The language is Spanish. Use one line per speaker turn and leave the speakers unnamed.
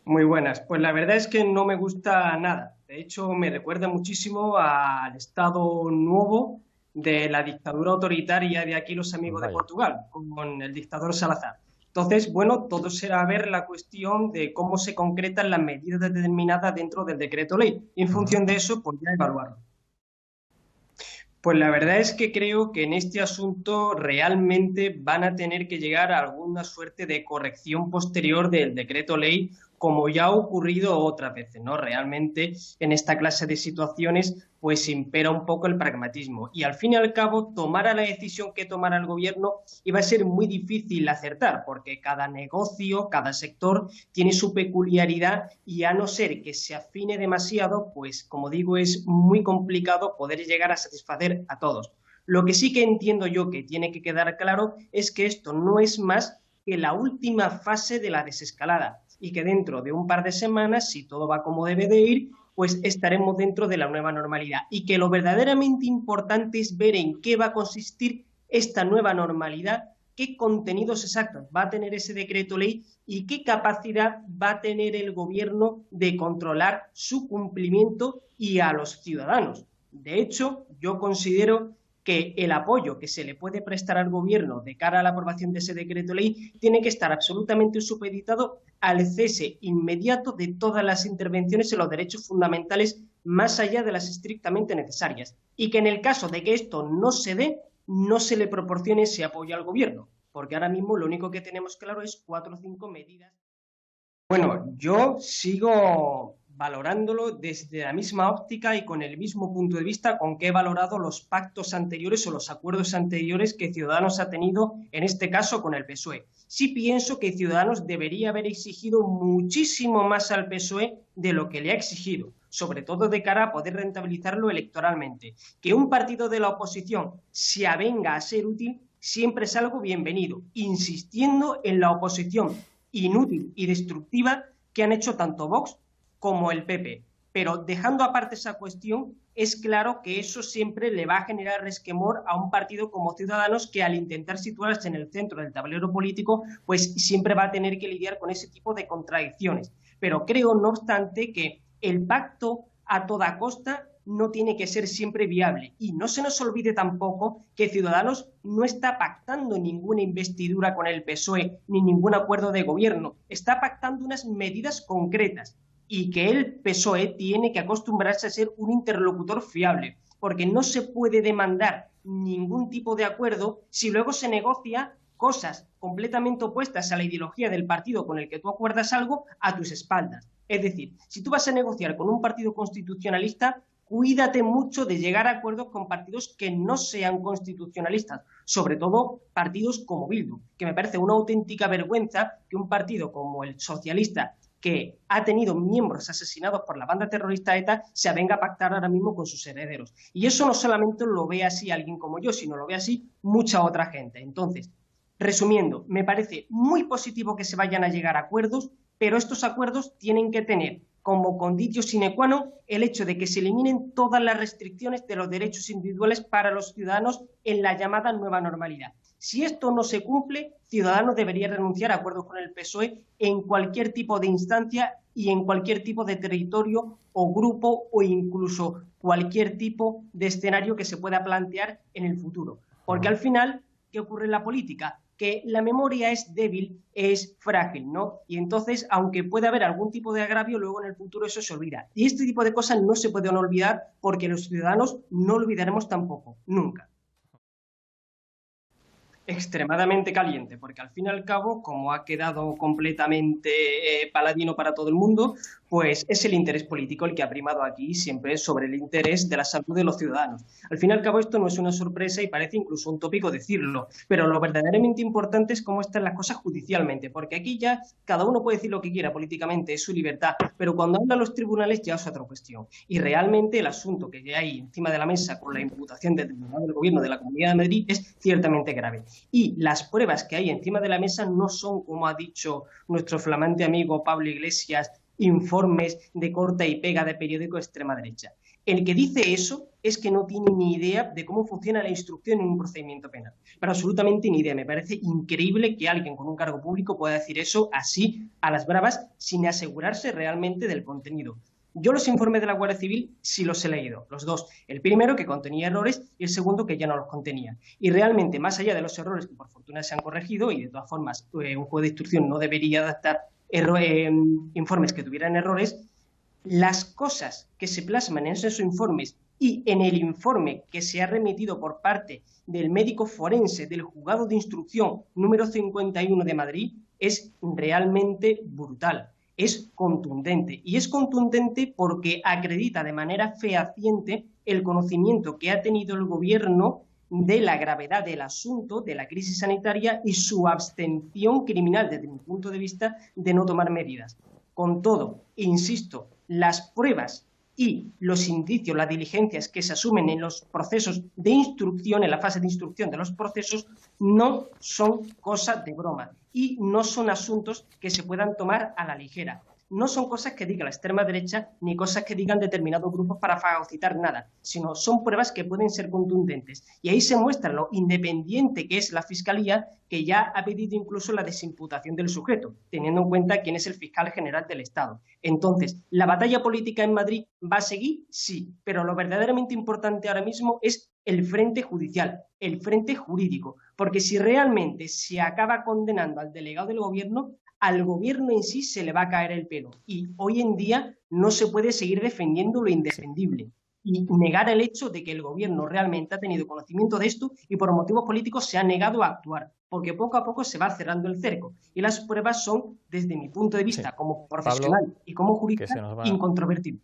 Muy buenas. Pues la verdad es que no me gusta nada. De hecho, me recuerda muchísimo al estado nuevo de la dictadura autoritaria de aquí los amigos de
Vaya.
Portugal, con el dictador Salazar. Entonces, bueno, todo será ver la cuestión de cómo se concretan las medidas determinadas dentro del decreto ley. Y en
Ujú.
función de eso, pues ya evaluarlo. Pues la verdad es que creo que en este asunto realmente van a tener que llegar a alguna suerte de corrección posterior del decreto ley, como ya ha ocurrido otras veces, ¿no? Realmente en esta clase de situaciones pues impera un poco el pragmatismo y al fin y al cabo tomara la decisión que tomara el gobierno iba a ser muy difícil acertar porque cada negocio, cada sector tiene su peculiaridad y a no ser que se afine demasiado, pues como digo, es muy complicado poder llegar a satisfacer a todos. Lo que sí que entiendo yo que tiene que quedar claro es que esto no es más que la última fase de la desescalada y que dentro de un par de semanas, si todo va como debe de ir, pues estaremos dentro de la nueva normalidad y que lo verdaderamente importante es ver en qué va a consistir esta nueva normalidad, qué contenidos exactos va a tener ese decreto ley y qué capacidad va a tener el gobierno de controlar su cumplimiento y a los ciudadanos. De hecho, yo considero que el apoyo que se le puede prestar al gobierno de cara a la aprobación de ese decreto ley tiene que estar absolutamente supeditado al cese inmediato de todas las intervenciones en los derechos fundamentales más allá de las estrictamente necesarias y que en el caso de que esto no se dé, no se le proporcione ese apoyo al gobierno, porque ahora mismo lo único que tenemos claro es 4 o 5 medidas. Bueno, yo sigo valorándolo desde la misma óptica y con el mismo punto de vista con que he valorado los pactos anteriores o los acuerdos anteriores que Ciudadanos ha tenido, en este caso con el PSOE. Sí pienso que Ciudadanos debería haber exigido muchísimo más al PSOE de lo que le ha exigido, sobre todo de cara a poder rentabilizarlo electoralmente. Que un partido de la oposición se avenga a ser útil siempre es algo bienvenido, insistiendo en la oposición inútil y destructiva que han hecho tanto Vox como el PP. Pero dejando aparte esa cuestión, es claro que eso siempre le va a generar resquemor a un partido como Ciudadanos que al intentar situarse en el centro del tablero político, pues siempre va a tener que lidiar con ese tipo de contradicciones. Pero creo, no obstante, que el pacto a toda costa no tiene que ser siempre viable. Y no se nos olvide tampoco que Ciudadanos no está pactando ninguna investidura con el PSOE ni ningún acuerdo de gobierno, está pactando unas medidas concretas y que el PSOE tiene que acostumbrarse a ser un interlocutor fiable, porque no se puede demandar ningún tipo de acuerdo si luego se negocia cosas completamente opuestas a la ideología del partido con el que tú acuerdas algo a tus espaldas. Es decir, si tú vas a negociar con un partido constitucionalista, cuídate mucho de llegar a acuerdos con partidos que no sean constitucionalistas, sobre todo partidos como Bildu, que me parece una auténtica vergüenza que un partido como el socialista, que ha tenido miembros asesinados por la banda terrorista ETA, se avenga a pactar ahora mismo con sus herederos. Y eso no solamente lo ve así alguien como yo, sino lo ve así mucha otra gente. Entonces, resumiendo, me parece muy positivo que se vayan a llegar a acuerdos, pero estos acuerdos tienen que tener como conditio sine qua non el hecho de que se eliminen todas las restricciones de los derechos individuales para los ciudadanos en la llamada nueva normalidad. Si esto no se cumple, Ciudadanos debería renunciar a acuerdos con el PSOE en cualquier tipo de instancia y en cualquier tipo de territorio o grupo o incluso cualquier tipo de escenario que se pueda plantear en el futuro. Porque
Ujú.
al final, ¿qué ocurre en la política? Que la memoria es débil, es frágil, ¿no? Y entonces, aunque pueda haber algún tipo de agravio, luego en el futuro eso se olvida. Y este tipo de cosas no se pueden olvidar porque los ciudadanos no olvidaremos tampoco, nunca. Extremadamente caliente, porque al fin y al cabo, como ha quedado completamente paladino para todo el mundo, pues es el interés político el que ha primado aquí siempre sobre el interés de la salud de los ciudadanos. Al fin y al cabo, esto no es una sorpresa y parece incluso un tópico decirlo, pero lo verdaderamente importante es cómo están las cosas judicialmente, porque aquí ya cada uno puede decir lo que quiera políticamente, es su libertad, pero cuando hablan los tribunales ya es otra cuestión. Y realmente el asunto que hay encima de la mesa con la imputación del gobierno de la Comunidad de Madrid es ciertamente grave. Y las pruebas que hay encima de la mesa no son, como ha dicho nuestro flamante amigo Pablo Iglesias, informes de corta y pega de periódico de extrema derecha. El que dice eso es que no tiene ni idea de cómo funciona la instrucción en un procedimiento penal. Pero absolutamente ni idea. Me parece increíble que alguien con un cargo público pueda decir eso así a las bravas sin asegurarse realmente del contenido. Yo los informes de la Guardia Civil sí los he leído, los dos. El primero que contenía errores y el segundo que ya no los contenía. Y realmente, más allá de los errores que por fortuna se han corregido, y de todas formas un juez de instrucción no debería adaptar informes que tuvieran errores, las cosas que se plasman en esos informes y en el informe que se ha remitido por parte del médico forense del juzgado de instrucción número 51 de Madrid es realmente brutal, es contundente. Y es contundente porque acredita de manera fehaciente el conocimiento que ha tenido el gobierno de la gravedad del asunto, de la crisis sanitaria y su abstención criminal, desde mi punto de vista, de no tomar medidas. Con todo, insisto, las pruebas y los indicios, las diligencias que se asumen en los procesos de instrucción, en la fase de instrucción de los procesos, no son cosas de broma y no son asuntos que se puedan tomar a la ligera. No son cosas que diga la extrema derecha ni cosas que digan determinados grupos para fagocitar nada, sino son pruebas que pueden ser contundentes. Y ahí se muestra lo independiente que es la Fiscalía, que ya ha pedido incluso la desimputación del sujeto, teniendo en cuenta quién es el fiscal general del Estado. Entonces, ¿la batalla política en Madrid va a seguir? Sí, pero lo verdaderamente importante ahora mismo es el frente judicial, el frente jurídico, porque si realmente se acaba condenando al delegado del gobierno, al gobierno en sí se le va a caer el pelo. Y hoy en día no se puede seguir defendiendo lo indefendible y negar el hecho de que el gobierno realmente ha tenido conocimiento de esto y por motivos políticos se ha negado a actuar, porque poco a poco se va cerrando el cerco. Y las pruebas son, desde mi punto de vista,
Sí.
como
Pablo,
profesional y como
que
jurista,
se nos va,
incontrovertibles.